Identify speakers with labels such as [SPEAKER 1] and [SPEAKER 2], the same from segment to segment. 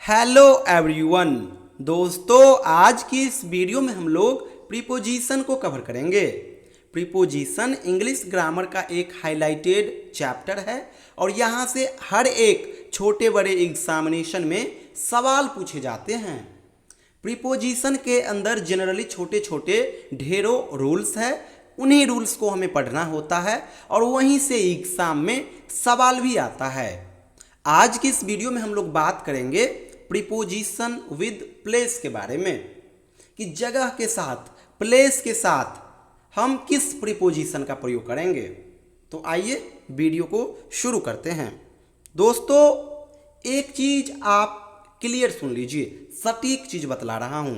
[SPEAKER 1] Hello everyone. दोस्तों, आज की इस वीडियो में हम लोग प्रीपोजिशन को कवर करेंगे। प्रीपोजिशन इंग्लिश ग्रामर का एक हाइलाइटेड चैप्टर है और यहाँ से हर एक छोटे बड़े एग्जामिनेशन में सवाल पूछे जाते हैं। प्रीपोजिशन के अंदर जनरली छोटे छोटे ढेरों रूल्स है, उन्हीं रूल्स को हमें पढ़ना होता है और वहीं से एग्जाम में सवाल भी आता है। आज की इस वीडियो में हम लोग बात करेंगे प्रीपोजिशन विद प्लेस के बारे में कि जगह के साथ, प्लेस के साथ हम किस प्रीपोजिशन का प्रयोग करेंगे। तो आइए वीडियो को शुरू करते हैं। दोस्तों, एक चीज आप क्लियर सुन लीजिए, सटीक चीज बतला रहा हूं।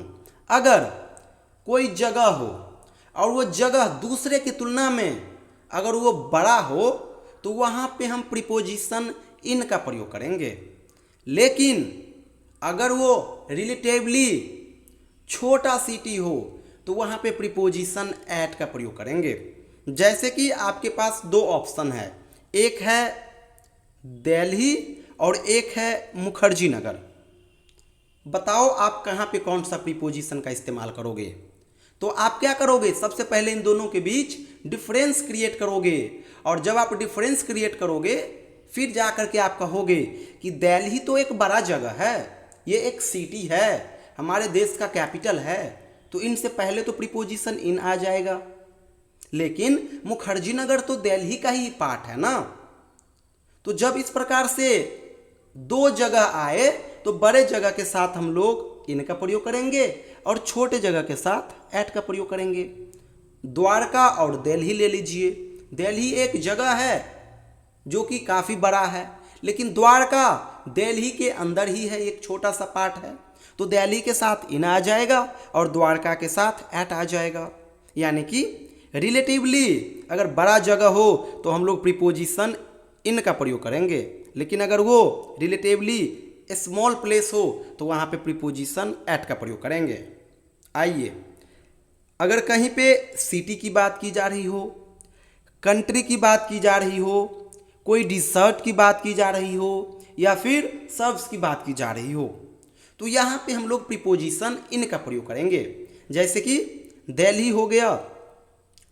[SPEAKER 1] अगर कोई जगह हो और वो जगह दूसरे की तुलना में अगर वो बड़ा हो तो वहां पे हम प्रीपोजिशन इन का प्रयोग करेंगे। लेकिन अगर वो रिलेटिवली छोटा सिटी हो तो वहाँ पे प्रीपोजिशन एट का प्रयोग करेंगे। जैसे कि आपके पास दो ऑप्शन है, एक है दिल्ली और एक है मुखर्जी नगर। बताओ आप कहाँ पे कौन सा प्रीपोजिशन का इस्तेमाल करोगे। तो आप क्या करोगे, सबसे पहले इन दोनों के बीच डिफरेंस क्रिएट करोगे और जब आप डिफरेंस क्रिएट करोगे फिर जा करके आप कहोगे कि दिल्ली तो एक बड़ा जगह है, ये एक सिटी है, हमारे देश का कैपिटल है, तो इनसे पहले तो प्रीपोजिशन इन आ जाएगा। लेकिन मुखर्जी नगर तो दिल्ली का ही पार्ट है ना। तो जब इस प्रकार से दो जगह आए तो बड़े जगह के साथ हम लोग इन का प्रयोग करेंगे और छोटे जगह के साथ एट का प्रयोग करेंगे। द्वारका और दिल्ली ले लीजिए। दिल्ली एक जगह है जो कि काफ़ी बड़ा है, लेकिन द्वारका दिल्ली के अंदर ही है, एक छोटा सा पार्ट है, तो दिल्ली के साथ इन आ जाएगा और द्वारका के साथ एट आ जाएगा। यानी कि रिलेटिवली अगर बड़ा जगह हो तो हम लोग प्रीपोजिशन इन का प्रयोग करेंगे, लेकिन अगर वो रिलेटिवली स्मॉल प्लेस हो तो वहाँ पे प्रीपोजिशन एट का प्रयोग करेंगे। आइए, अगर कहीं पे सिटी की बात की जा रही हो, कंट्री की बात की जा रही हो, कोई डिजर्ट की बात की जा रही हो या फिर सर्व्स की बात की जा रही हो तो यहाँ पे हम लोग प्रीपोजिशन इन का प्रयोग करेंगे। जैसे कि दिल्ली हो गया,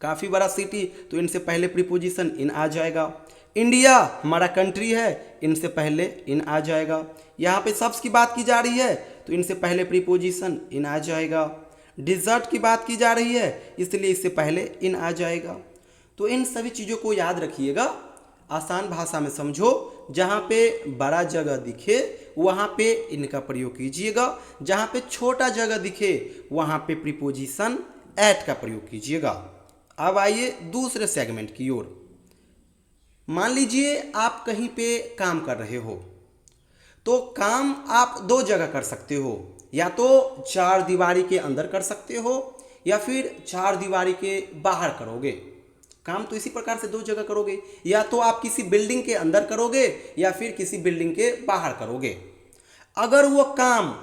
[SPEAKER 1] काफ़ी बड़ा सिटी, तो इनसे पहले प्रीपोजिशन इन आ जाएगा। इंडिया हमारा कंट्री है, इनसे पहले इन आ जाएगा। यहाँ पे सर्व्स की बात की जा रही है तो इनसे पहले प्रीपोजिशन इन आ जाएगा। डिजर्ट की बात की जा रही है इसलिए इससे पहले इन आ जाएगा। तो इन सभी चीज़ों को याद रखिएगा, आसान भाषा में समझो। जहाँ पे बड़ा जगह दिखे वहाँ पे इनका प्रयोग कीजिएगा, जहाँ पे छोटा जगह दिखे वहाँ पे प्रीपोजिशन एट का प्रयोग कीजिएगा। अब आइए दूसरे सेगमेंट की ओर। मान लीजिए आप कहीं पे काम कर रहे हो, तो काम आप दो जगह कर सकते हो, या तो चार दीवारी के अंदर कर सकते हो या फिर चार दीवारी के बाहर करोगे। काम तो इसी प्रकार से दो जगह करोगे, या तो आप किसी बिल्डिंग के अंदर करोगे या फिर किसी बिल्डिंग के बाहर करोगे। अगर वो काम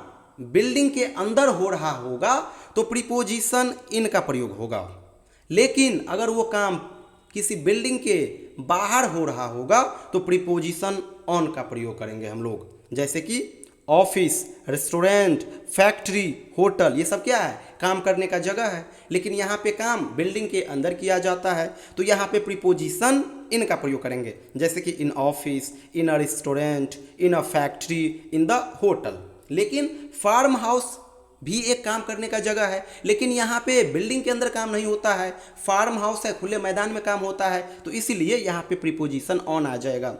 [SPEAKER 1] बिल्डिंग के अंदर हो रहा होगा तो प्रीपोजिशन इन का प्रयोग होगा, लेकिन अगर वो काम किसी बिल्डिंग के बाहर हो रहा होगा तो प्रीपोजिशन ऑन का प्रयोग करेंगे हम लोग। जैसे कि ऑफिस, रेस्टोरेंट, फैक्ट्री, होटल, ये सब क्या है, काम करने का जगह है, लेकिन यहाँ पे काम बिल्डिंग के अंदर किया जाता है तो यहाँ पे प्रीपोजिशन इन का प्रयोग करेंगे। जैसे कि in office, in a restaurant, in a factory, in the hotel. लेकिन फार्म हाउस भी एक काम करने का जगह है, लेकिन यहाँ पे बिल्डिंग के अंदर काम नहीं होता है, फार्म हाउस है, खुले मैदान में काम होता है, तो इसीलिए यहाँ पे प्रीपोजिशन ऑन आ जाएगा।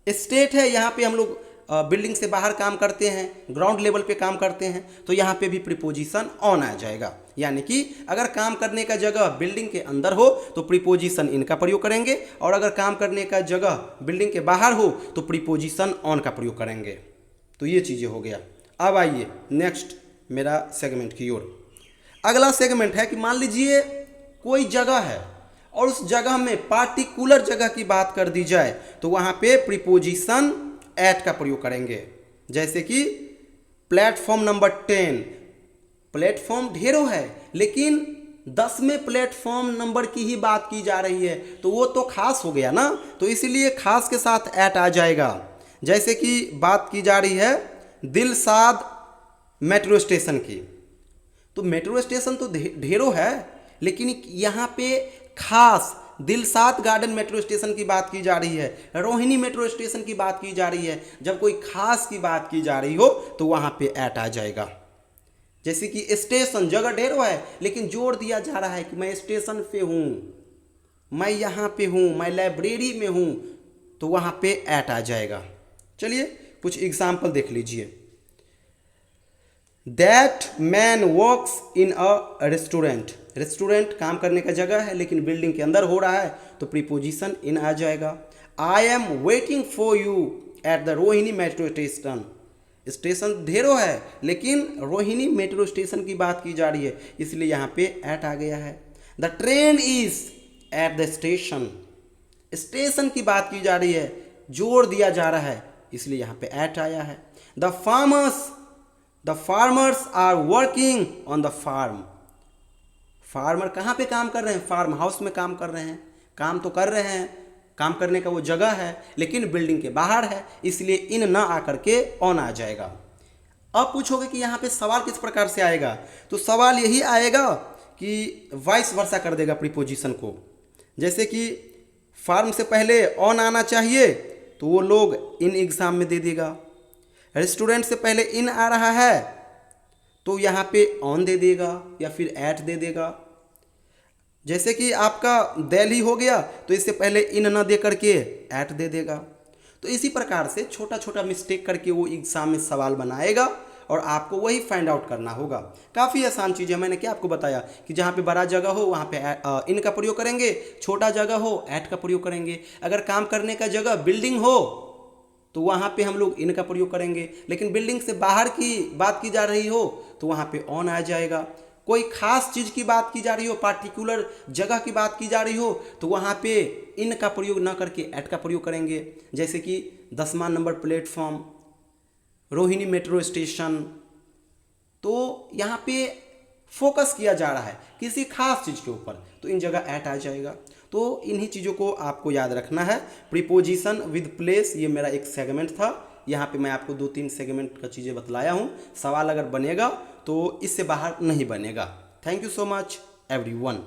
[SPEAKER 1] स्टेट है, यहाँ पे हम लोग बिल्डिंग से बाहर काम करते हैं, ग्राउंड लेवल पे काम करते हैं, तो यहाँ पे भी प्रीपोजिशन ऑन आ जाएगा। यानी कि अगर काम करने का जगह बिल्डिंग के अंदर हो तो प्रीपोजिशन इन का प्रयोग करेंगे, और अगर काम करने का जगह बिल्डिंग के बाहर हो तो प्रीपोजिशन ऑन का प्रयोग करेंगे। तो ये चीज़ें हो गया। अब आइए नेक्स्ट मेरा सेगमेंट की ओर। अगला सेगमेंट है कि मान लीजिए कोई जगह है और उस जगह में पार्टिकुलर जगह की बात कर दी जाए तो वहाँ पे प्रीपोजिशन एट का प्रयोग करेंगे। जैसे कि प्लेटफॉर्म नंबर 10, प्लेटफॉर्म ढेरों है लेकिन 10वें प्लेटफॉर्म नंबर की ही बात की जा रही है तो वो तो खास हो गया ना, तो इसीलिए खास के साथ एट आ जाएगा। जैसे कि बात की जा रही है दिलसाद मेट्रो स्टेशन की। तो मेट्रो स्टेशन तो ढेरों है, लेकिन यहाँ पे खास दिलसाद गार्डन मेट्रो स्टेशन की बात की जा रही है, रोहिणी मेट्रो स्टेशन की बात की जा रही है। जब कोई खास की बात की जा रही हो तो वहाँ पे एट आ जाएगा। जैसे कि स्टेशन, जगह ढेरों है लेकिन जोर दिया जा रहा है कि मैं स्टेशन पे हूँ, मैं यहाँ पे हूँ, मैं लाइब्रेरी में हूँ, तो वहाँ पे एट आ जाएगा। चलिए कुछ एग्जाम्पल देख लीजिए। That man works in a restaurant. Restaurant काम करने का जगह है लेकिन बिल्डिंग के अंदर हो रहा है, तो प्रीपोजिशन इन आ जाएगा। I am waiting for you at the Rohini metro station. Station ढेरों है लेकिन रोहिणी मेट्रो स्टेशन की बात की जा रही है, इसलिए यहाँ पे एट आ गया है। The train is at the station. Station की बात की जा रही है, जोर दिया जा रहा है, इसलिए यहाँ पे एट आया है। The farmers are working on the farm. Farmer कहाँ पे काम कर रहे हैं? फार्म हाउस में काम कर रहे हैं। काम तो कर रहे हैं, काम करने का वो जगह है लेकिन बिल्डिंग के बाहर है, इसलिए इन ना आकर के ऑन आ जाएगा। अब पूछोगे कि यहाँ पे सवाल किस प्रकार से आएगा, तो सवाल यही आएगा कि वाइस वर्सा कर देगा प्रीपोजिशन को। जैसे कि फार्म से पहले ऑन आना चाहिए तो वो लोग इन एग्जाम में दे देगा। रेस्टोरेंट से पहले इन आ रहा है तो यहाँ पे ऑन दे देगा या फिर एट दे देगा। जैसे कि आपका दिल्ली हो गया तो इससे पहले इन न दे करके एट दे देगा। तो इसी प्रकार से छोटा छोटा मिस्टेक करके वो एग्जाम में सवाल बनाएगा और आपको वही फाइंड आउट करना होगा। काफ़ी आसान चीज़ है। मैंने क्या आपको बताया कि जहाँ पे बड़ा जगह हो वहाँ पे इन का प्रयोग करेंगे, छोटा जगह हो एट का प्रयोग करेंगे। अगर काम करने का जगह बिल्डिंग हो तो वहाँ पे हम लोग इन का प्रयोग करेंगे, लेकिन बिल्डिंग से बाहर की बात की जा रही हो तो वहाँ पे ऑन आ जाएगा। कोई खास चीज़ की बात की जा रही हो, पार्टिकुलर जगह की बात की जा रही हो तो वहाँ पे इन का प्रयोग ना करके एट का प्रयोग करेंगे। जैसे कि 10वां number platform, Rohini metro station, तो यहाँ पे फोकस किया जा रहा है किसी खास चीज़ के ऊपर, तो इन जगह एट आ जाएगा। तो इन्हीं चीज़ों को आपको याद रखना है। प्रीपोजिशन विद प्लेस, ये मेरा एक सेगमेंट था। यहाँ पे मैं आपको 2-3 सेगमेंट का चीज़ें बतलाया हूँ। सवाल अगर बनेगा तो इससे बाहर नहीं बनेगा। Thank you so much everyone.